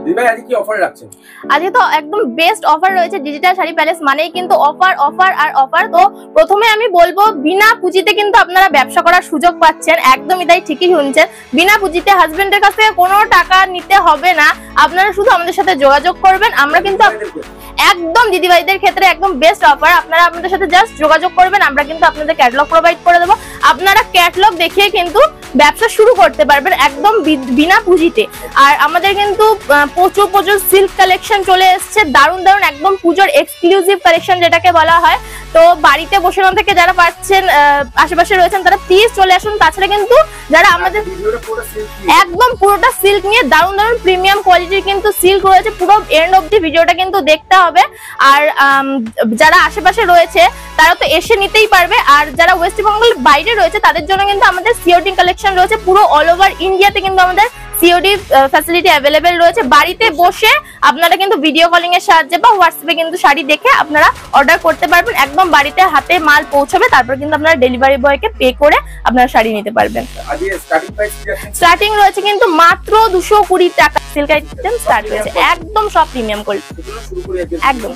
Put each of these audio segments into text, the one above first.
দিদিভাই আজকে কি অফার রাখছেন? আজকে তো একদম বেস্ট অফার রয়েছে ডিজিটাল শাড়ি প্যালেস মানেই কিন্তু অফার অফার আর অফার। তো প্রথমে আমি বলবো বিনা পুঁজিতে কিন্তু আপনারা ব্যবসা করার সুযোগ পাচ্ছেন, একদমই তাই, ঠিকই শুনছেন। বিনা পুঁজিতে হাজবেন্ডের কাছ থেকে কোনো টাকা নিতে হবে না, আপনারা শুধু আমাদের সাথে যোগাযোগ করবেন। আমরা কিন্তু একদম দিদিভাইদের ক্ষেত্রে একদম বেস্ট অফার, আপনারা আমাদের সাথে জাস্ট যোগাযোগ করবেন, আমরা কিন্তু আপনাদের ক্যাটালগ প্রোভাইড করে দেবো। আপনারা ক্যাটালগ দেখিয়ে কিন্তু ব্যবসা শুরু করতে পারবেন একদম বিনা পুঁজিতে। আর আমাদের কিন্তু প্রচুর প্রচুর সিল্ক কালেকশন চলে এসছে, দারুণ দারুণ একদম পুজোর এক্সক্লুসিভ কালেকশন যেটাকে বলা হয়। তো বাড়িতে বসে না থেকে যারা পাচ্ছেন আশেপাশে রয়েছেন তারা প্লিজ চলে আসুন। তাছাড়া কিন্তু যারা আমাদের একদম পুরোটা সিল্ক নিয়ে দারুণ দারুণ প্রিমিয়াম কোয়ালিটির কিন্তু সিল্ক রয়েছে, পুরো এন্ড অব দি ভিডিওটা কিন্তু দেখতে হবে। আর যারা আশেপাশে রয়েছে তারা তো এসে নিতেই পারবে, আর যারা ওয়েস্ট বেঙ্গল বাইরে রয়েছে তাদের জন্য কিন্তু আমাদের সিওডি কালেকশন রয়েছে, পুরো অল ওভার ইন্ডিয়াতে কিন্তু আমাদের সিওডি ফ্যাসিলিটি অ্যাভেলেবেল রয়েছে। বাড়িতে বসে আপনারা কিন্তু ভিডিও কলিং এর সাহায্যে বা হোয়াটসঅ্যাপে কিন্তু শাড়ি দেখে আপনারা অর্ডার করতে পারবেন, একদম বাড়িতে হাতে মাল পৌঁছাবে, তারপর কিন্তু আপনারা ডেলিভারি বয়কে পে করে আপনারা শাড়ি নিতে পারবেন। স্টার্টিং রয়েছে কিন্তু মাত্র 220 টাকা সিল্ক আইটেম স্টার্ট হয়েছে, একদম সব প্রিমিয়াম কোয়ালিটি একদম।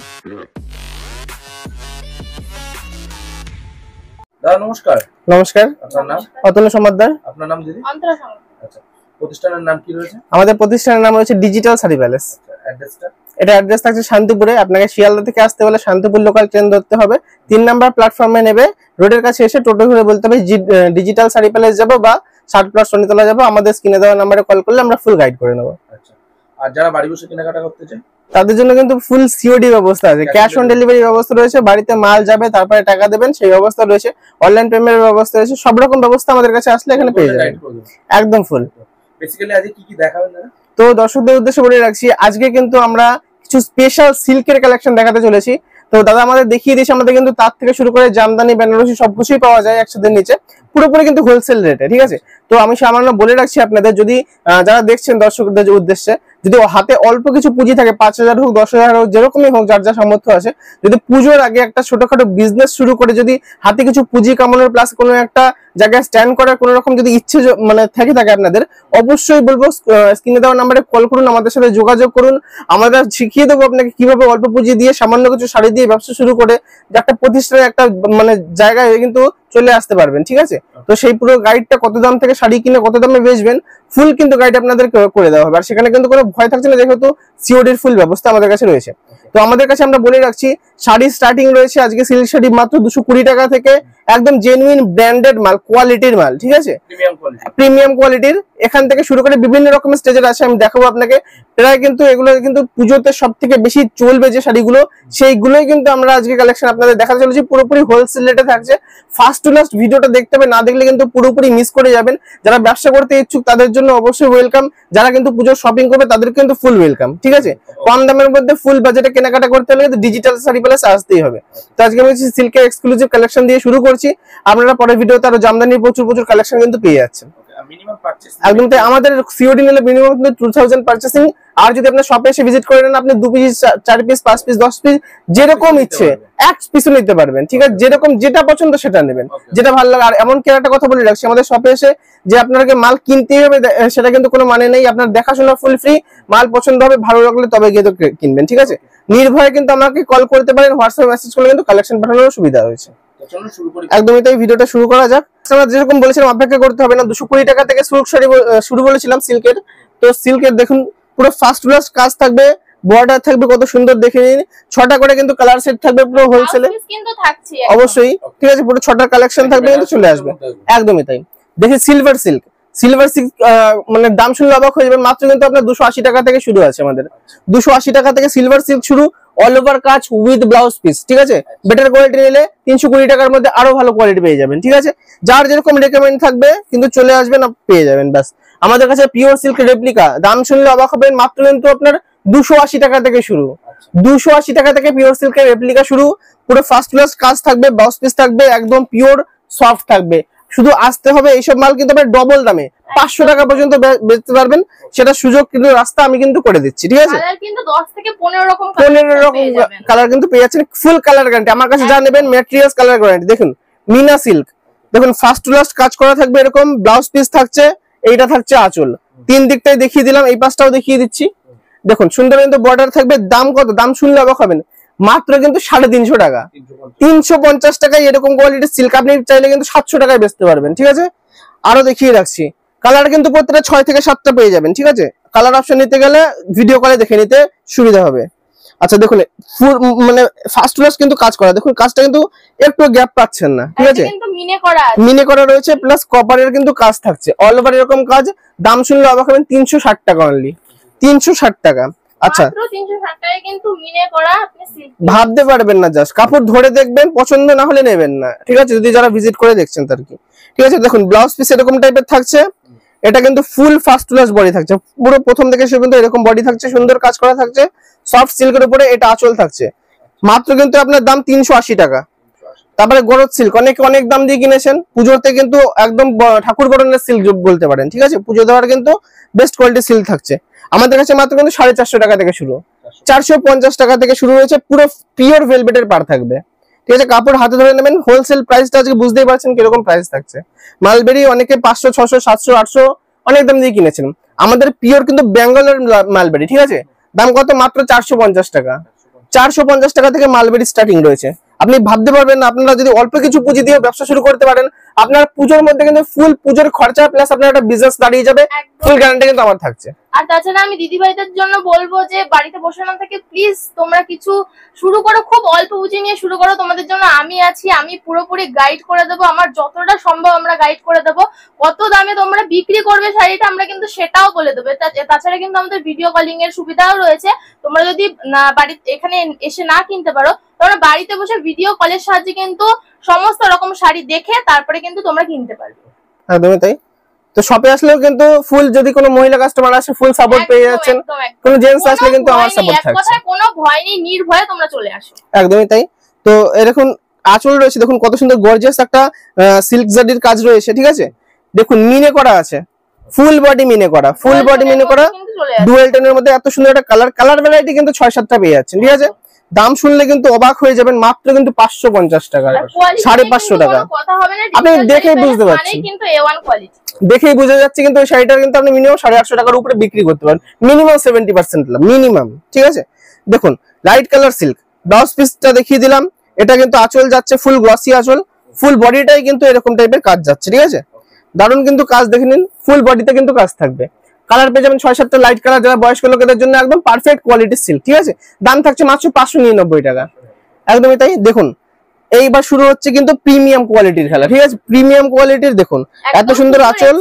দাদা নমস্কার। নমস্কার, আপনার নাম? অতুল সমাদ্দার। আপনার নাম দিদি? অন্তরা সমাদ্দার। আচ্ছা, প্রতিষ্ঠানের নাম কি রয়েছে? আমাদের প্রতিষ্ঠানের নাম হচ্ছে ডিজিটাল শাড়ি প্যালেস। অ্যাড্রেসটা? এটা অ্যাড্রেস থাকছে শান্তিপুরে। আপনাকে শিয়ালদা থেকে আসতে হলে শান্তিপুর লোকাল ট্রেন ধরতে হবে, 3 নাম্বার প্ল্যাটফর্মে নেবে, রোডের কাছে এসে টোটো ধরে বলতে হবে ডিজিটাল শাড়ি প্যালেস যাবো বা 60+ শনিতলা যাবো, আমাদের স্ক্রিনে দেওয়া নাম্বারে কল করলে আমরা ফুল গাইড করে নেবো। আচ্ছা, আর যারা বাড়ি বসে কেনাকাটা করতে চায় তাদের জন্য কিন্তু ফুল সিওডি ব্যবস্থা আছে, ক্যাশ অন ডেলিভারি ব্যবস্থা রয়েছে, বাড়িতে মাল যাবে তারপরে টাকা দেবেন সেই ব্যবস্থা রয়েছে, অনলাইন পেমেন্টের ব্যবস্থা রয়েছে, সব রকম ব্যবস্থা আমাদের কাছে আসলে এখানে পেয়ে যাবেন একদম ফুল। বেসিক্যালি আজকে কি কি দেখাবেন দাদা? তো দর্শকদের উদ্দেশ্যে বলে রাখছি আজকে কিন্তু আমরা কিছু স্পেশাল সিল্কের কালেকশন দেখাতে চলেছি। তো দাদা আমাদের দেখিয়ে দিয়েছে, আমাদের কিন্তু তার থেকে শুরু করে জামদানি বেনারসি সবকিছুই পাওয়া যায় একসাথে নিচে, পুরোপুরি কিন্তু হোলসেল রেটে, ঠিক আছে। তো আমি সামান্য বলে রাখছি আপনাদের, যদি যারা দেখছেন দর্শকদের উদ্দেশ্যে, যদি হাতে অল্প কিছু পুঁজি থাকে, 5000 হোক 10,000 হোক যেরকমই হোক যার যা সামর্থ্য আছে, যদি পুজোর আগে একটা ছোটখাটো বিজনেস শুরু করে যদি হাতে কিছু পুঁজি কামানোর প্লাস কোনো একটা জায়গায় স্ট্যান্ড করার কোনো রকম যদি ইচ্ছে মানে থাকে আপনাদের, অবশ্যই বলবো স্ক্রিনে দেওয়া নাম্বারে কল করুন, আমাদের সাথে যোগাযোগ করুন, আমরা শিখিয়ে দেবো আপনাকে কিভাবে অল্প পুঁজি দিয়ে সামান্য কিছু শাড়ি দিয়ে ব্যবসা শুরু করে একটা প্রতিষ্ঠানের একটা মানে জায়গায় কিন্তু চলে আসতে পারবেন, ঠিক আছে। তো সেই পুরো গাইডটা কত দাম থেকে শাড়ি কিনে কত দামে বেচবেন ফুল কিন্তু গাইড আপনাদের করে দেওয়া হবে, আর সেখানে কিন্তু কোনো ভয় থাকছে না, যেহেতু সিওডির ফুল ব্যবস্থা আমাদের কাছে রয়েছে। তো আমাদের কাছে আমরা বলে রাখছি শাড়ির স্টার্টিং রয়েছে আজকে সিল্ক শাড়ি মাত্র 220 টাকা থেকে, একদম জেনুইন ব্র্যান্ডেড মাল, কোয়ালিটির মাল, ঠিক আছে, প্রিমিয়াম কোয়ালিটির। এখান থেকে শুরু করে বিভিন্ন রকমের স্টেজের আছে, আমি দেখাবো আপনাকে। প্রায় কিন্তু এগুলো কিন্তু পুজোতে সব থেকে বেশি চলবে যে শাড়িগুলো, সেইগুলোই কিন্তু আমরা আজকে কালেকশন আপনাদের দেখাতে চলেছি, পুরোপুরি হোলসেল রেটে থাকছে। ফার্স্ট টু লাস্ট ভিডিওটা দেখতে হবে, না দেখলে কিন্তু পুরোপুরি মিস করে যাবেন। যারা ব্যবসা করতে ইচ্ছুক তাদের জন্য অবশ্যই ওয়েলকাম, যারা কিন্তু পুজোর শপিং করবে তাদের কিন্তু ফুল ওয়েলকাম, ঠিক আছে। কম দামের মধ্যে ফুল বাজেটে কেনাকাটা করতে হলে কিন্তু ডিজিটাল শাড়ি প্যালেস আসতেই হবে। তো আজকে আমি সিল্কের এক্সক্লুসিভ কালেকশন দিয়ে শুরু করছি, আপনারা পরের ভিডিওতে আরো জামদানির প্রচুর প্রচুর কালেকশন কিন্তু পেয়ে যাচ্ছেন। একদম তাই, আমাদের সিওডি নিলে মিনিমাম 2000 পারচেসিং, আর যদি আপনার শপে এসে ভিজিট করে নেন আপনি 2 পিস 4 পিস 5 পিস 10 পিস যেরকম ইচ্ছে এক পিসও নিতে পারবেন, ঠিক আছে, যেরকম যেটা পছন্দ সেটা নেবেন, যেটা ভালো লাগে। আর এমন কি একটা কথা বলে রাখছি, আমাদের শপে এসে যে আপনাকে মাল কিনতেই হবে সেটা কিন্তু কোনো মানে নেই, আপনার দেখাশোনা ফুল ফ্রি, মাল পছন্দ হবে ভালো লাগলে তবে গিয়ে তো কিনবেন, ঠিক আছে। নির্ভয়ে কিন্তু আমাকে কল করতে পারেন, হোয়াটসঅ্যাপে মেসেজ করলে কিন্তু কালেকশন পাঠানোর সুবিধা রয়েছে। একদমই তাই, ভিডিওটা শুরু করা যাক। আমরা যেরকম বলেছিলাম অপেক্ষা করতে হবে না, 220 টাকা থেকে সিল্ক শাড়ি শুরু বলেছিলাম সিল্কের। তো সিল্কের দেখুন পুরো ফার্স্ট ক্লাস কাজ থাকবে, বর্ডার থাকবে কত সুন্দর, দেখে নিন। 6টা করে কিন্তু কালার সেট থাকবে পুরো হোলসেলে, অবশ্যই, ঠিক আছে, পুরো 6টার কালেকশন থাকবে কিন্তু চলে আসবে। একদমই তাই, দেখে সিলভার সিল্ক মানে দাম শুনলে অবাক হয়ে যাবেন, মাত্র কিন্তু আপনার 280 টাকা থেকে শুরু আছে আমাদের, 280 টাকা থেকে সিলভার সিল্ক শুরু, অল ওভার কাজ উইথ ব্লাউজ পিস, ঠিক আছে। বেটার কোয়ালিটি নিলে 320 টাকার মধ্যে আরো ভালো কোয়ালিটি পেয়ে যাবেন, ঠিক আছে। যার যেরকম রেকমেন্ড থাকবে কিন্তু চলে আসবেন পেয়ে যাবেন। ব্যাস, আমাদের কাছে পিওর সিল্ক রেপ্লিকা, দাম শুনলে অবাক হবেন, মাত্র কিন্তু আপনার 280 টাকা থেকে শুরু, 280 টাকা থেকে পিওর সিল্কের রেপ্লিকা শুরু, পুরো ফার্স্ট ক্লাস কাজ থাকবে, ব্লাউজ পিস থাকবে, একদম পিওর সফট থাকবে। শুধু আসতে হবে, এইসব মাল কিন্তু আপনি ডবল দামে 500 টাকা পর্যন্ত বেচতে পারবেন, সেটা সুযোগ কিন্তু রাস্তা আমি কিন্তু করে দিচ্ছি, ঠিক আছে। কালার কিন্তু 10 থেকে 15 রকম কালার কিন্তু পেয়ে যাচ্ছেন, ফুল কালার গ্যারান্টি। আমার কাছে যা নেবেন ম্যাটেরিয়ালস কালার গ্যারান্টি। দেখুন মিনা সিল্ক, দেখুন ফার্স্ট টু লাস্ট কাজ করা থাকবে, এরকম ব্লাউজ পিস থাকছে, এইটা থাকছে আঁচল, 3 দিকটাই দেখিয়ে দিলাম, এই পাশটাও দেখিয়ে দিচ্ছি। দেখুন সুন্দর কিন্তু বর্ডার থাকবে। দাম কত? দাম শুনলে অবাক হবেন, মাত্র কিন্তু 350 টাকা। 350 টাকায় এরকম কোয়ালিটির সিল্ক আপনি চাইলে কিন্তু 700 টাকায় বেচতে পারবেন। ঠিক আছে, আরো দেখিয়ে রাখছি। কালার কিন্তু প্রত্যেকটা 6 থেকে 7টা পেয়ে যাবেন। ঠিক আছে, কালার অপশন নিতে গেলে ভিডিও কলে দেখে নিতে সুবিধা হবে। আচ্ছা দেখুন মানে ফার্স্ট ক্লাস কিন্তু কাজ করা, দেখুন কাজটা কিন্তু একটু গ্যাপ পাচ্ছেন না। ঠিক আছে, মিনে করা রয়েছে, প্লাস কপারের কিন্তু কাজ থাকছে, অল ওভার এরকম কাজ। দাম শুনলে অবাক হবেন, 360 টাকা অনলি, 360 টাকা। আচ্ছা মাত্র 360 টাকায় কিন্তু মিনে করা আপনি সিল্ক ভাবতে পারবেন না, জাস্ট কাপড় ধরে দেখবেন, পছন্দ না হলে নেবেন না। ঠিক আছে, যদি যারা ভিজিট করে দেখছেন তার কি। ঠিক আছে, দেখুন ব্লাউজ পিস এরকম টাইপের থাকছে, এটা কিন্তু ফুল ফার্স্ট ক্লাস বডি থাকছে, পুরো প্রথম থেকে শেষ পর্যন্ত এরকম বডি থাকছে, সুন্দর কাজ করা থাকছে, সফট সিল্কের উপরে এটা আঁচল থাকছে। মাত্র কিন্তু আপনার দাম 380 টাকা। তারপরে গরজ সিল্ক অনেকে অনেক দাম দিয়ে কিনেছেন, পুজোতে কিন্তু একদম ঠাকুর বরণের সিল্ক বলতে পারেন। ঠিক আছে, পুজো দেওয়ার কিন্তু বেস্ট কোয়ালিটি সিল্ক থাকছে আমাদের কাছে। মাত্র কিন্তু 450 টাকা থেকে শুরু, 450 টাকা থেকে শুরু হয়েছে, পুরো পিওর ভেলভেটের পার থাকবে। ঠিক আছে, কাপড় হাতে ধরে নেবেন। হোলসেল প্রাইসটা আজকে বুঝতেই পারছেন কিরকম প্রাইস থাকছে। মালবেরি অনেকে 500, 600, 700, 800 অনেক দাম দিয়ে কিনেছেন, আমাদের পিওর কিন্তু বেঙ্গলের মালবেরি। ঠিক আছে, দাম কত? মাত্র 450 টাকা। 450 টাকা থেকে মালবেরি স্টার্টিং রয়েছে। আপনি ভাবতে পারবেন না, আপনারা যদি অল্প কিছু পুঁজি দিয়ে ব্যবসা শুরু করতে পারেন, আপনার পুজোর মধ্যে কিন্তু ফুল পুজোর খরচা প্লাস আপনার একটা বিজনেস দাঁড়িয়ে যাবে, ফুল গ্যারান্টি কিন্তু আমার থাকছে। আর তাছাড়া আমি দিদিভাইদের জন্য বলবো যে বাড়িতে বসে না থেকে প্লিজ তোমরা কিছু শুরু করো, খুব অল্প পুঁজি নিয়ে শুরু করো। তোমাদের জন্য আমি আছি, আমি পুরোপুরি গাইড করে দেবো, আমার যতটা সম্ভব আমরা গাইড করে দেবো। কত দামে তোমরা বিক্রি করবে শাড়িটা আমরা কিন্তু সেটাও বলে দেবো। তাছাড়া কিন্তু আমাদের ভিডিও কলিং এর সুবিধাও রয়েছে। তোমরা যদি বাড়িতে এখানে এসে না কিনতে পারো, তোমরা বাড়িতে বসে ভিডিও কলের সাহায্যে কিন্তু সমস্ত রকম শাড়ি দেখে তারপরে কিন্তু তোমরা কিনতে পারবে। একদমই তাই। তো শপে আসলেও কিন্তু ফুল, যদি কোনো মহিলা কাস্টমার আসে ফুল সাপোর্ট পেয়ে যাচ্ছেন, কোনো জেন্টস আসলে কিন্তু আমার সাপোর্ট থাকছে। কথায় কোনো ভয় নেই, নির্ভয়ে তোমরা চলে আসো। একদমই তাই। তো এরকম আঁচল রয়েছে, দেখুন কত সুন্দর গর্জিয়াস একটা সিল্ক জারির কাজ রয়েছে। ঠিক আছে, দেখুন মিনে করা আছে, ফুল বডি মিনে করা, ফুল বডি মিনে করা, ডুয়াল টোনের মধ্যে এত সুন্দর একটা কালার ভ্যারাইটি কিন্তু 6-7টা পেয়ে যাচ্ছেন। ঠিক আছে, দাম শুনলে কিন্তু অবাক হয়ে যাবেন, মাত্র কিন্তু 550 টাকা, 550 টাকা। আপনি দেখেই বুঝতে পারছেন, দেখেই বোঝা যাচ্ছে কিন্তু ওই শাড়িটা কিন্তু আপনি মিনিমাম 850 টাকার উপরে বিক্রি করতে পারেন, মিনিমাম 70% লাভ মিনিমাম। ঠিক আছে, দেখুন লাইট কালার সিল্ক, ব্লাউজ পিসটা দেখিয়ে দিলাম, এটা কিন্তু আঁচল যাচ্ছে ফুল গ্লসি আঁচল, ফুল বডিটাই কিন্তু এরকম টাইপের কাজ যাচ্ছে। ঠিক আছে, দারুণ কিন্তু কাজ দেখে নিন, ফুল বডিতে কিন্তু কাজ থাকবে। কালার পেয়ে যাবেন 6-7টা লাইট কালার, যারা বয়স্ক লোকেদের জন্য একদম পারফেক্ট কোয়ালিটির সিল্ক। ঠিক আছে, দাম থাকছে মাত্র 599 টাকা। একদমই তাই। দেখুন এইবার শুরু হচ্ছে কিন্তু প্রিমিয়াম কোয়ালিটির খেলা। ঠিক আছে, প্রিমিয়াম কোয়ালিটির দেখুন এত সুন্দর আঁচল,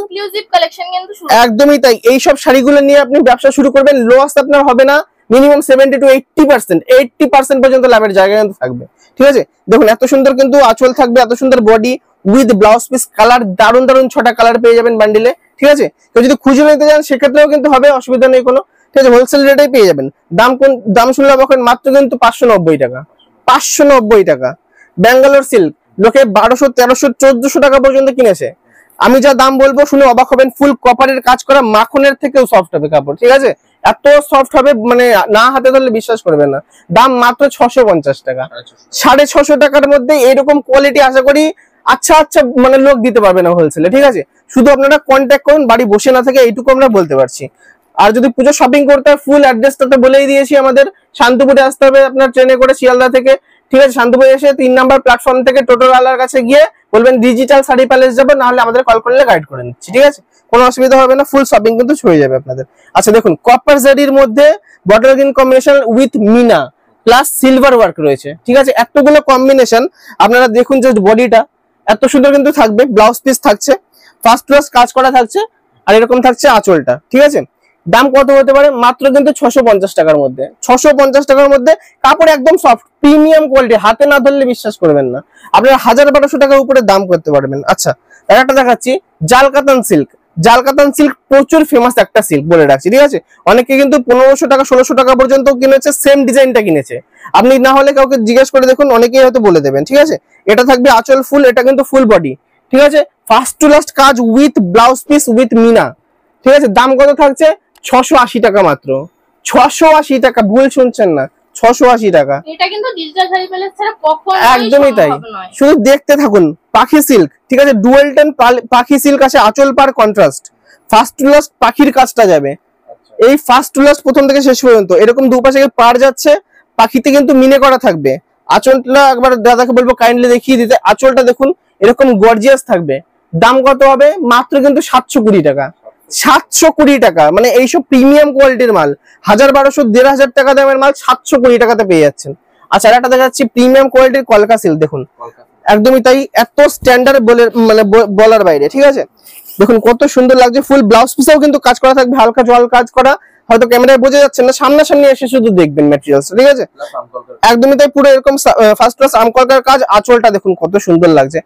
একদমই তাই। এইসব শাড়িগুলো নিয়ে আপনি ব্যবসা শুরু করবেন, লস আপনার হবে না, মিনিমাম 70 to 80% পর্যন্ত লাভের জায়গা কিন্তু থাকবে। ঠিক আছে, দেখুন এত সুন্দর কিন্তু আঁচল থাকবে, এত সুন্দর body with blouse piece, colour দারুন দারুন 6টা কালার পেয়ে যাবেন বান্ডিলে। ঠিক আছে, কেউ যদি খুঁজে নিতে চান সেক্ষেত্রেও কিন্তু হবে, অসুবিধা নেই কোনো। ঠিক আছে, হোলসেল রেটেই পেয়ে যাবেন। দাম শুনলে এখন মাত্র কিন্তু 590 টাকা, 590 টাকা। ব্যাঙ্গালোর সিল্ক লোকে 1200, 1300, 1400 টাকা পর্যন্ত কিনেছে। আমি যা দাম বলবো শুনে অবাক হবেন, ফুল কপারের কাজ করা, মাখনের থেকেও সফট হবে কাপড়। ঠিক আছে, এত সফট হবে মানে না হাতে ধরলে বিশ্বাস করবেন না। দাম মাত্র 650 টাকা, 650 টাকার মধ্যে এরকম কোয়ালিটি আশা করি আচ্ছা মানে লোক দিতে পারবে না হোলসেলে। ঠিক আছে, শুধু আপনারা কন্ট্যাক্ট করুন, বাড়ি বসে না থেকে এইটুকু আমরা বলতে পারছি। আর যদি পুজো শপিং করতে হয়, ফুল অ্যাড্রেসটা তো বলেই দিয়েছি, আমাদের শান্তিপুরে আসতে হবে আপনার ট্রেনে করে শিয়ালদা থেকে। ঠিক আছে, শান্তিপুরে এসে 3 নাম্বার প্ল্যাটফর্ম থেকে টোটোওয়ালার কাছে গিয়ে বলবেন ডিজিটাল শাড়ি প্যালেস যাবো, না হলে আমাদের কল করলে গাইড করে নিচ্ছি। ঠিক আছে, কোনো অসুবিধা হবে না, ফুল শপিং কিন্তু হয়ে যাবে আপনাদের। আচ্ছা দেখুন কপার জারির মধ্যে bottle green combination with meena plus silver work রয়েছে। ঠিক আছে, এতগুলো কম্বিনেশন আপনারা দেখুন, জাস্ট বডিটা এত সুন্দর কিন্তু থাকবে, ব্লাউজ পিস থাকছে, ফার্স্ট ক্লাস কাজ করা থাকছে, আর এরকম থাকছে আঁচলটা। ঠিক আছে, দাম কত হতে পারে? মাত্র কিন্তু 650 টাকার মধ্যে, 650 টাকার মধ্যে কাপড় একদম সফট প্রিমিয়াম কোয়ালিটি, হাতে না ধরলে বিশ্বাস করবেন না, আপনারা 1000-1200 টাকার উপরে দাম করতে পারবেন। আচ্ছা একটা দেখাচ্ছি, জালকাতান সিল্ক। জালকাতান সিল্ক প্রচুর ফেমাস একটা সিল্ক বলে রাখছি। ঠিক আছে, অনেকে কিন্তু 1500 টাকা 1600 টাকা পর্যন্ত কিনেছে, সেম ডিজাইনটা কিনেছে। আপনি না হলে কাউকে জিজ্ঞেস করে দেখুন, অনেকেই হয়তো বলে দেবেন। ঠিক আছে, এটা থাকবে আঁচল ফুল, এটা কিন্তু ফুল বডি। ঠিক আছে, ফার্স্ট টু লাস্ট কাজ with blouse piece with meena. ঠিক আছে, দাম কত থাকছে? 680 টাকা মাত্র, 680 টাকা, ভুল শুনছেন না, 680 টাকা। এটা কিন্তু ডিজিটাল শাড়ি প্যালেস ছাড়া কখনোই একদমই তাই, শুধু দেখতে থাকুন। পাখি সিল্ক, ঠিক আছে, ডুয়াল টেন পাখি সিল্ক আছে, আঁচল পার কন্ট্রাস্ট, ফার্স্ট টু লাস্ট পাখির কাজটা যাবে। এই ফার্স্ট টু লাস্ট প্রথম থেকে শেষ পর্যন্ত এরকম দুপাশে পার যাচ্ছে, পাখিতে কিন্তু মিনে করা থাকবে। আঁচলটা একবার দাদাকে বলবো কাইন্ডলি দেখিয়ে দিতে। আঁচলটা দেখুন এরকম গর্জিয়াস থাকবে। দাম কত হবে? মাত্র কিন্তু 720 টাকা। 720 টাকা, মানে এইসব প্রিমিয়াম কোয়ালিটির মাল 1000-1200 1500 টাকা দামের মাল 720 টাকাতে পেয়ে যাচ্ছেন। আচ্ছা, একটা দেখাচ্ছি প্রিমিয়াম কোয়ালিটির কলকা সিল্ক, দেখুন একদমই তাই, এত স্ট্যান্ডার্ড বলে মানে বলার বাইরে, ঠিক আছে। দেখুন কত সুন্দর লাগছে, ফুল ব্লাউজ পিসেও কিন্তু কাজ করা থাকবে, হালকা জল কাজ করা, হয়তো ক্যামেরায় বোঝা যাচ্ছে না, সামনাসামনি এসে শুধু দেখবেন ম্যাটেরিয়ালস, ঠিক আছে। একদমই তাই, পুরো এরকম ফার্স্ট ক্লাস আমকলকার কাজ। আঁচলটা দেখুন কত সুন্দর লাগছে।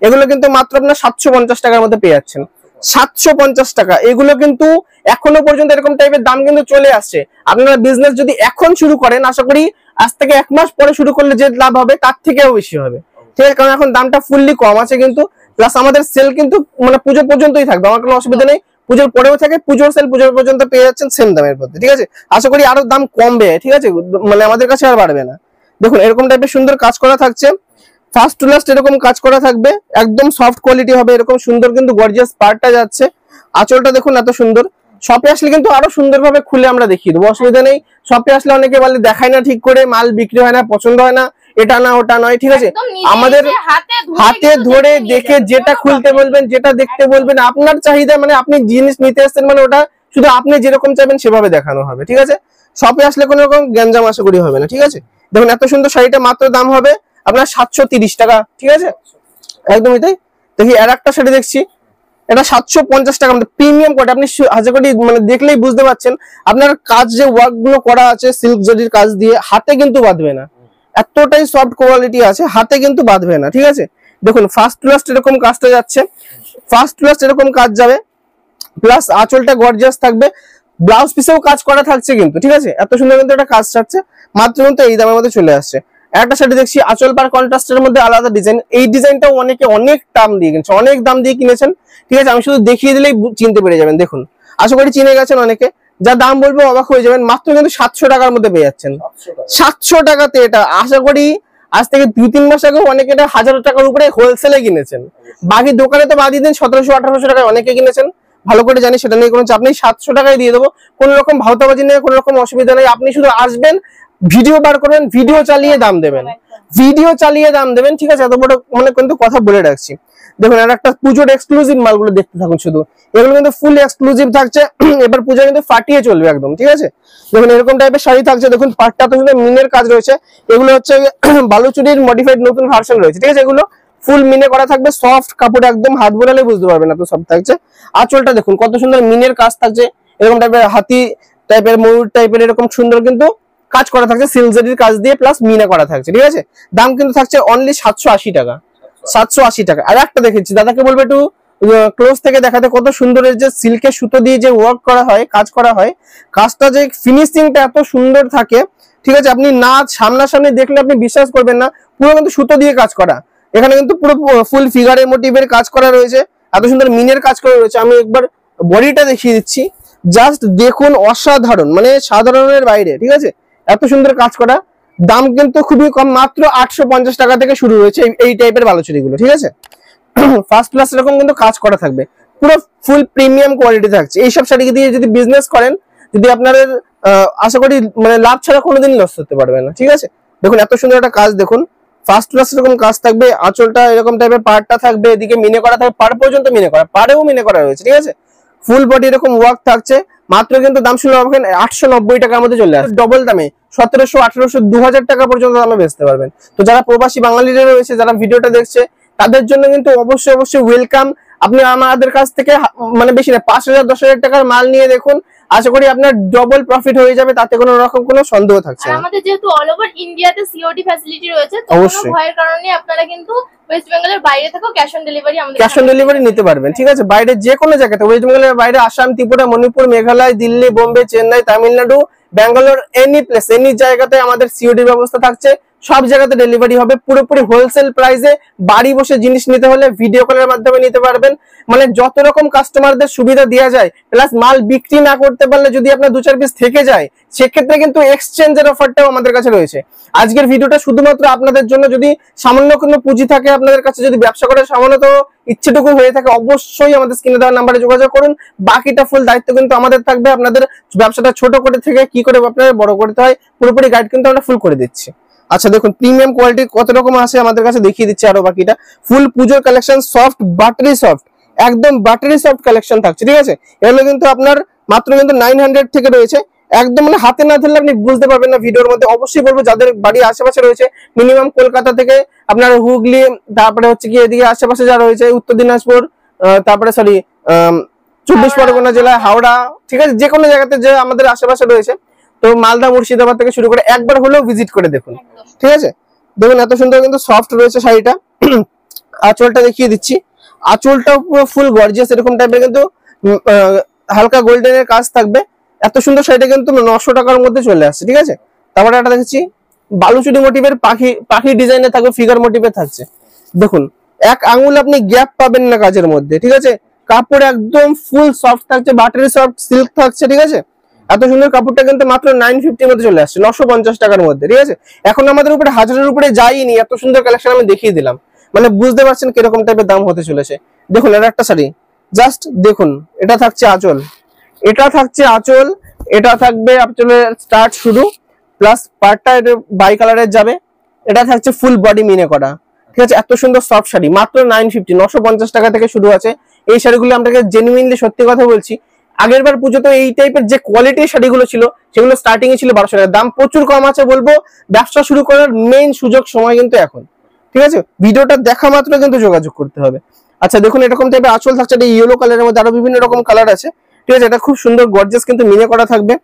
এগুলো কিন্তু মাত্র আপনার 750 টাকার মধ্যে পেয়ে যাচ্ছেন। 750 টাকা। এগুলো কিন্তু এখনো পর্যন্ত এরকম টাইপের দাম কিন্তু চলে আসছে। আপনারা বিজনেস যদি এখন শুরু করেন, আশা করি আজ থেকে 1 মাস পরে শুরু করলে যে লাভ হবে তার থেকেও বেশি হবে, ঠিক আছে। কারণ এখন দামটা ফুললি কম আছে কিন্তু, প্লাস আমাদের সেল কিন্তু মানে পুজো পর্যন্তই থাকবে, আমার কোনো অসুবিধা নেই। পুজোর পরেও থাকে, পুজোর সেল পুজোর পর্যন্ত পেয়ে যাচ্ছেন সেম দামের মধ্যে, ঠিক আছে। আশা করি আরো দাম কমবে, ঠিক আছে, মানে আমাদের কাছে আর বাড়বে না। দেখুন এরকম টাইপের সুন্দর কাজ করা থাকছে, ফার্স্ট টু লাস্ট এরকম কাজ করা থাকবে, একদম সফট কোয়ালিটি হবে, এরকম সুন্দর কিন্তু গর্জিয়াস পার্টটা যাচ্ছে। আঁচলটা দেখুন এত সুন্দর। শপে আসলে কিন্তু আরো সুন্দরভাবে খুলে আমরা দেখিয়ে দেবো, অসুবিধা নেই। শপে আসলে অনেকে বলে দেখায় না ঠিক করে, মাল বিক্রি হয় না, পছন্দ হয় না, এটা না ওটা নয়, ঠিক আছে। আমাদের হাতে ধরে দেখে যেটা খুলতে বলবেন, যেটা দেখতে বলবেন, আপনার চাহিদা মানে আপনি জিনিস নিতে আসছেন মানে ওটা শুধু আপনি যেরকম চাইবেন সেভাবে দেখানো হবে, ঠিক আছে। শপে আসলে কোনো রকম গ্যাঞ্জাম আশা করি হবে না, ঠিক আছে। দেখুন এত সুন্দর শাড়িটা মাত্র দাম হবে আপনার 730 টাকা, ঠিক আছে, একদমই তাই। দেখি আর একটা শাড়ি দেখছি, এটা 750 টাকা মধ্যে প্রিমিয়াম কোয়ালিটি। আপনি আশা করি মানে দেখলেই বুঝতে পারছেন, আপনার কাজ যে ওয়ার্ক গুলো করা আছে সিল্ক জরির কাজ দিয়ে, হাতে কিন্তু বাঁধবে না, এতটাই সফট কোয়ালিটি আছে, হাতে কিন্তু বাঁধবে না, ঠিক আছে। দেখুন ফার্স্ট টু লাস্ট এরকম কাজটা যাচ্ছে, ফার্স্ট টু লাস্ট এরকম কাজ যাবে, প্লাস আঁচলটা গর্জিয়াস থাকবে, ব্লাউজ পিসেও কাজ করা থাকছে কিন্তু, ঠিক আছে। এত সুন্দর কিন্তু একটা কাজ থাকছে, মাত্র কিন্তু এই দামের মধ্যে চলে আসছে। একটা শাড়ি দেখছি আঁচল পার কন্ট্রাস্টের মধ্যে আলাদা ডিজাইন, এই ডিজাইনটাও অনেকে অনেক দাম দিয়ে কিনেছে, অনেক দাম দিয়ে কিনেছেন, ঠিক আছে। আমি শুধু দেখিয়ে দিলেই চিনতে পেরে যাবেন। দেখুন আশা করি চিনে গেছেন অনেকে, যা দাম বলবো অবাক হয়ে যাবেন, মাত্র কিন্তু 700 টাকার মধ্যে পেয়ে যাচ্ছেন। 700 টাকাতে এটা আশা করি আজ থেকে 2-3 মাস আগে অনেকে এটা 1000 টাকার উপরে হোলসেলে কিনেছেন, বাকি দোকানে তো বাদিয়ে দিন 1700-1800 টাকায় অনেকে কিনেছেন, ভালো করে জানি, সেটা নিয়ে কোনো চাপ নেই। 700 টাকায় দিয়ে দেবো, কোনো রকম ভাওতাবাজি নেই, কোনো রকম অসুবিধা নেই। আপনি শুধু আসবেন, ভিডিও বার করবেন, ভিডিও চালিয়ে দাম দেবেন, ভিডিও চালিয়ে দাম দেবেন, ঠিক আছে। এত বড় মানে কিন্তু কথা বলে রাখছি। দেখুন আর একটা পুজোর এক্সক্লুসিভ মালগুলো দেখতে থাকুন শুধু, এগুলো কিন্তু ফুল এক্সক্লুসিভ থাকছে, এবার পূজা কিন্তু ফাটিয়ে চলবে একদম, ঠিক আছে। দেখুন এরকম টাইপের শাড়ি থাকছে, দেখুন পাটটা তো শুধু মিনের কাজ রয়েছে, এগুলো হচ্ছে বালুচুরির মডিফাইড নতুন ভার্সন রয়েছে, ঠিক আছে। এগুলো ফুল মিনে করা থাকবে, সফট কাপড়, একদম হাত বোলালে বুঝতে পারবেন না তো সব থাকছে। আঁচলটা দেখুন কত সুন্দর মিনের কাজ থাকছে, এরকম টাইপের হাতি টাইপের, ময়ূর টাইপের, এরকম সুন্দর কিন্তু কাজ করা থাকছে, সিলজারির কাজ দিয়ে প্লাস মিনা করা থাকছে, ঠিক আছে। দাম কিন্তু থাকছে অনলি 780 টাকা, 780 টাকা। আর একটা দেখেছি, দাদাকে বলবো একটু ক্লোজ থেকে দেখাতে, কত সুন্দর এই যে সিল্কের সুতো দিয়ে যে ওয়ার্ক করা হয়, কাজ করা হয়, কাজটা যে ফিনিশিংটা এত সুন্দর থাকে, ঠিক আছে। আপনি না সামনাসামনি দেখলে আপনি বিশ্বাস করবেন না, পুরো কিন্তু সুতো দিয়ে কাজ করা। এখানে কিন্তু পুরো ফুল ফিগারের মোটিভের কাজ করা রয়েছে, এত সুন্দর মিনের কাজ করা রয়েছে। আমি একবার বডিটা দেখিয়ে দিচ্ছি, জাস্ট দেখুন, অসাধারণ, মানে সাধারণের বাইরে, ঠিক আছে। এত সুন্দর কাজ করা, দাম কিন্তু খুবই কম, মাত্র 850 টাকা থেকে শুরু হয়েছে এই টাইপের বালুচুরিগুলো, ঠিক আছে। ফার্স্ট ক্লাস এরকম কিন্তু কাজ করা থাকবে, পুরো ফুল প্রিমিয়াম কোয়ালিটি থাকছে। এইসব শাড়ি দিয়ে যদি বিজনেস করেন, যদি আপনাদের আশা করি মানে লাভ ছাড়া কোনোদিন লস করতে পারবেন না, ঠিক আছে। দেখুন এত সুন্দর একটা কাজ, দেখুন ফার্স্ট ক্লাস এরকম কাজ থাকবে, আঁচলটা এরকম টাইপের পাড়টা থাকবে, এদিকে মিনে করা থাকবে, পাড় পর্যন্ত মিনে করা, পাড়েও মিনে করা রয়েছে, ঠিক আছে। ফুল বডি এরকম ওয়ার্ক থাকছে, মাত্র কিন্তু দাম শুনলে 890 টাকার মধ্যে চলে আসে, ডবল দামে 1700, 1800, 2000 টাকা পর্যন্ত দামে বেচতে পারবেন। তো যারা প্রবাসী বাঙালিরা রয়েছে, যারা ভিডিওটা দেখছে, তাদের জন্য কিন্তু অবশ্যই অবশ্যই ওয়েলকাম। আপনি আমাদের কাছ থেকে মানে বেশি না 5000-10,000 টাকার মাল নিয়ে দেখুন, আশা করি আপনার ডবল প্রফিট হয়ে যাবে, তাতে কোনো রকম কোনো সন্দেহ থাকছে না। আমাদের যেহেতু অল ওভার ইন্ডিয়াতে সিওডি ফ্যাসিলিটি রয়েছে, তো কোনো ভয়ের কারণে আপনারা কিন্তু ওয়েস্ট বেঙ্গলের বাইরে থেকেও cash on delivery cash on delivery নিতে পারবেন, ঠিক আছে। বাইরে যে কোনো জায়গাতে, ওয়েস্ট বেঙ্গলের বাইরে Assam, Tripura, Manipur, Meghalaya, Delhi, Bombay, Chennai, Tamil Nadu, Bangalore, any place, any জায়গাতে আমাদের সিওডি ব্যবস্থা থাকছে। সব জায়গাতে ডেলিভারি হবে, পুরোপুরি হোলসেল প্রাইসে। বাড়ি বসে জিনিস নিতে হলে ভিডিও কলের মাধ্যমে নিতে পারবেন। মানে যত রকম কাস্টমারদের সুবিধা দেওয়া যায়, প্লাস মাল বিক্রি না করতে পারলে যদি আপনার 2-4 পিস থেকে যায়, সেক্ষেত্রে কিন্তু এক্সচেঞ্জের অফারটাও আমাদের কাছে রয়েছে। আজকের ভিডিওটা শুধুমাত্র আপনাদের জন্য। যদি সামান্য কোনো পুঁজি থাকে আপনাদের কাছে, যদি ব্যবসা করার সামান্য ইচ্ছেটুকু হয়ে থাকে, অবশ্যই আমাদের স্ক্রিনে দেওয়া নাম্বারে যোগাযোগ করুন। বাকিটা ফুল দায়িত্ব কিন্তু আমাদের থাকবে। আপনাদের ব্যবসাটা ছোট করে থেকে কি করে আপনাদের বড় করতে হয়, পুরোপুরি গাইড কিন্তু আমরা ফুল করে দিচ্ছি। আচ্ছা দেখুন, প্রিমিয়াম কোয়ালিটি কত রকম আছে আমাদের কাছে দেখিয়ে দিচ্ছি আরো বাকিটা। ফুল পুজোর কালেকশন, সফট বাটারি সফট, একদম বাটারি সফট কালেকশন থাকছে, ঠিক আছে। এগুলো কিন্তু আপনার মাত্র কিন্তু 900 থেকে রয়েছে। একদম মানে হাতে না ধরলে আপনি বুঝতে পারবেন না ভিডিওর মধ্যে। অবশ্যই বলবো যাদের বাড়ির আশেপাশে রয়েছে, মিনিমাম কলকাতা থেকে আপনার হুগলি, তারপরে হচ্ছে কি এদিকে আশেপাশে যা রয়েছে উত্তর দিনাজপুর, তারপরে 24 পরগনা জেলা, হাওড়া, ঠিক আছে, যে কোনো জায়গাতে যে আমাদের আশেপাশে রয়েছে, তো মালদা মুর্শিদাবাদ থেকে শুরু করে একবার হলেও ভিজিট করে দেখুন, ঠিক আছে। দেখুন এত সুন্দর কিন্তু সফট রয়েছে শাড়িটা। আঁচলটা দেখিয়ে দিচ্ছি, আঁচলটাও পুরো ফুল গর্জিয়াস এরকম টাইপের, কিন্তু হালকা গোল্ডেনের কাজ থাকবে। এত সুন্দর শাড়িটা কিন্তু 900 টাকার মধ্যে চলে আসছে, ঠিক আছে। তারপরে একটা দেখেছি বালুচুরি মোটিভের পাখি ডিজাইনে থাকবে, ফিগার মোটিভে থাকছে। দেখুন এক আঙুল আপনি গ্যাপ পাবেন না কাজের মধ্যে, ঠিক আছে। কাপড় একদম ফুল সফট থাকছে, বাটারি সফট সিল্ক থাকছে, ঠিক আছে। এত সুন্দর কাপড়টা কিন্তু মাত্র 950 মধ্যে চলে আসছে, 950 টাকার মধ্যে, ঠিক আছে। এখন আমাদের উপরে 1000-এর উপরে যায়নি, এত সুন্দর কালেকশন আমি দেখিয়ে দিলাম। মানে বুঝতে পারছেন কিরকম টাইপের দাম হতে চলেছে। দেখুন এর একটা শাড়ি, জাস্ট দেখুন, এটা থাকছে আঁচল, এটা থাকছে আঁচল, এটা থাকবে আঁচলের স্টার্ট শুরু, প্লাস পার্টটা বাই কালারের যাবে। এটা থাকছে ফুল বডি মিনে করা, ঠিক আছে। এত সুন্দর সফট শাড়ি মাত্র 950, 950 টাকা থেকে শুরু আছে। এই শাড়িগুলো আপনাকে জেনুইনলি সত্যি কথা বলছি, আগের বার পুজোতে এই টাইপের যে কোয়ালিটির শাড়িগুলো ছিল সেগুলো স্টার্টিং এ ছিল 1200 টাকা। দাম প্রচুর কম আছে, বলবো ব্যবসা শুরু করার মেইন সুযোগ সময় কিন্তু এখন, ঠিক আছে। ভিডিওটা দেখা মাত্র কিন্তু যোগাযোগ করতে হবে। আচ্ছা দেখুন এরকম টাইপের আঁচল থাকছে, এটা ইয়েলো কালারের মধ্যে, আরো বিভিন্ন রকম কালার আছে, ঠিক আছে। এটা খুব সুন্দর গর্জিয়াস কিন্তু মিনে করা থাকবে।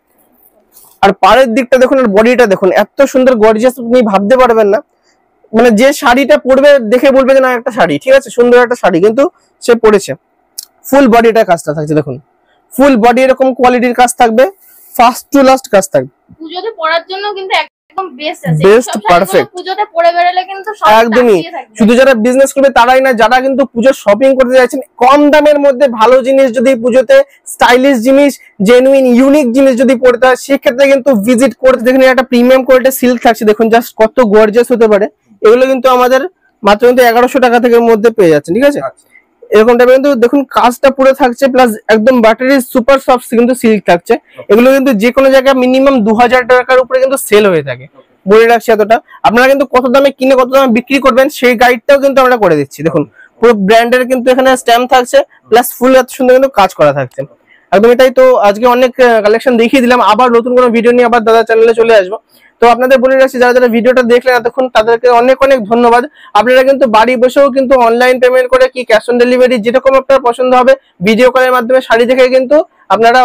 আর পাড়ের দিকটা দেখুন, আর বডিটা দেখুন, এত সুন্দর গর্জিয়াস আপনি ভাবতে পারবেন না। মানে যে শাড়িটা পরবে দেখে বলবে যে না একটা শাড়ি, ঠিক আছে, সুন্দর একটা শাড়ি কিন্তু সে পরেছে। ফুল বডিটা কাজটা থাকছে, দেখুন ফুল বডি এরকম কোয়ালিটির কাজ থাকবে, ফার্স্ট টু লাস্ট কাজ থাকবে। পুজোতে পরার জন্য কিন্তু একদম বেস্ট আছে, বেস্ট পারফেক্ট। পুজোতে পরে বেরোলে কিন্তু সব একদমই, শুধু যারা বিজনেস করবে তারাই না, যারা কিন্তু পুজোর শপিং করতে যাচ্ছেন কম দামের মধ্যে ভালো জিনিস যদি পুজোতে স্টাইলিশ জিনিস, জেনুইন ইউনিক জিনিস যদি পড়তে হয়, সেক্ষেত্রে কিন্তু ভিজিট করতে। দেখুন একটা প্রিমিয়াম কোয়ালিটির সিল্ক থাকছে, দেখুন জাস্ট কত গর্জিয়াস হতে পারে। এগুলো কিন্তু আমাদের মাত্র কিন্তু 1100 টাকা থেকে মধ্যে পেয়ে যাচ্ছেন, ঠিক আছে। এরকম টাইপের কিন্তু দেখুন কাজটা পুরো থাকছে, প্লাস একদম বাটারি সুপার সফট কিন্তু সিল্ক থাকছে। এগুলো কিন্তু যে কোনো জায়গায় মিনিমাম 2000 টাকার উপরে কিন্তু সেল হয়ে থাকে, বলে রাখছি এতটা। আপনারা কিন্তু কত দামে কিনে কত দামে বিক্রি করবেন সেই গাইডটাও কিন্তু আমরা করে দিচ্ছি। দেখুন পুরো ব্র্যান্ডের কিন্তু এখানে স্ট্যাম্প থাকছে, প্লাস ফুল এত সুন্দর কিন্তু কাজ করা থাকছে। একদম এটাই তো, আজকে অনেক কালেকশন দেখিয়ে দিলাম। আবার নতুন কোনো ভিডিও নিয়ে আবার দাদা চ্যানেলে চলে আসবো। তো আপনাদের বলে রাখছি, যারা যারা ভিডিওটা দেখলেন এতক্ষণ তাদেরকে অনেক অনেক ধন্যবাদ। আপনারা কিন্তু বাড়ি বসেও কিন্তু অনলাইন পেমেন্ট করে কি ক্যাশ অন ডেলিভারি যেরকম আপনার পছন্দ হবে ভিডিও কলের মাধ্যমে শাড়ি দেখে কিন্তু আপনারা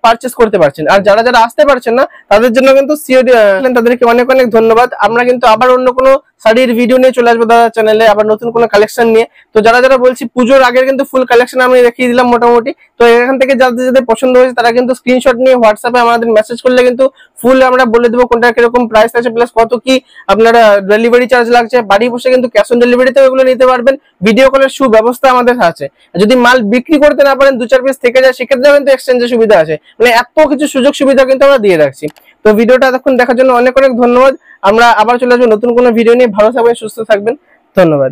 পারচেস করতে পারছেন। আর যারা যারা আসতে পারছেন না তাদের জন্য কিন্তু সিওডি, তাদেরকে অনেক অনেক ধন্যবাদ। আমরা কিন্তু আবার অন্য কোনো শাড়ির ভিডিও নিয়ে চলে আসবো দাদা চ্যানেলে, আবার নতুন কোনো কালেকশন নিয়ে। তো যারা যারা বলছি পুজোর আগের কিন্তু ফুল কালেকশন আমি দেখিয়ে দিলাম মোটামুটি। তো এখান থেকে যাদের যাদের পছন্দ হয়েছে তারা কিন্তু স্ক্রিনশট নিয়ে হোয়াটসঅ্যাপে আমাদের মেসেজ করলে কিন্তু ফুল আমরা বলে দেবো কোনটা কিরকম প্রাইস আছে, প্লাস কত কি আপনারা ডেলিভারি চার্জ লাগছে। বাড়ি বসে কিন্তু ক্যাশ অন ডেলিভারিতেও এগুলো নিতে পারবেন, ভিডিও কলের সুব্যবস্থা আমাদের আছে। যদি মাল বিক্রি করতে না পারেন 2-4 পিস থেকে যায়, সেক্ষেত্রে কিন্তু এক্সচেঞ্জের সুবিধা আছে। মানে এত কিছু সুযোগ সুবিধা কিন্তু আমরা দিয়ে রাখছি। তো ভিডিওটা এতক্ষণ দেখার জন্য অনেক অনেক ধন্যবাদ। আমরা আবার চলে আসবো নতুন কোনো ভিডিও নিয়ে। ভালো থাকবেন, সুস্থ থাকবেন, ধন্যবাদ।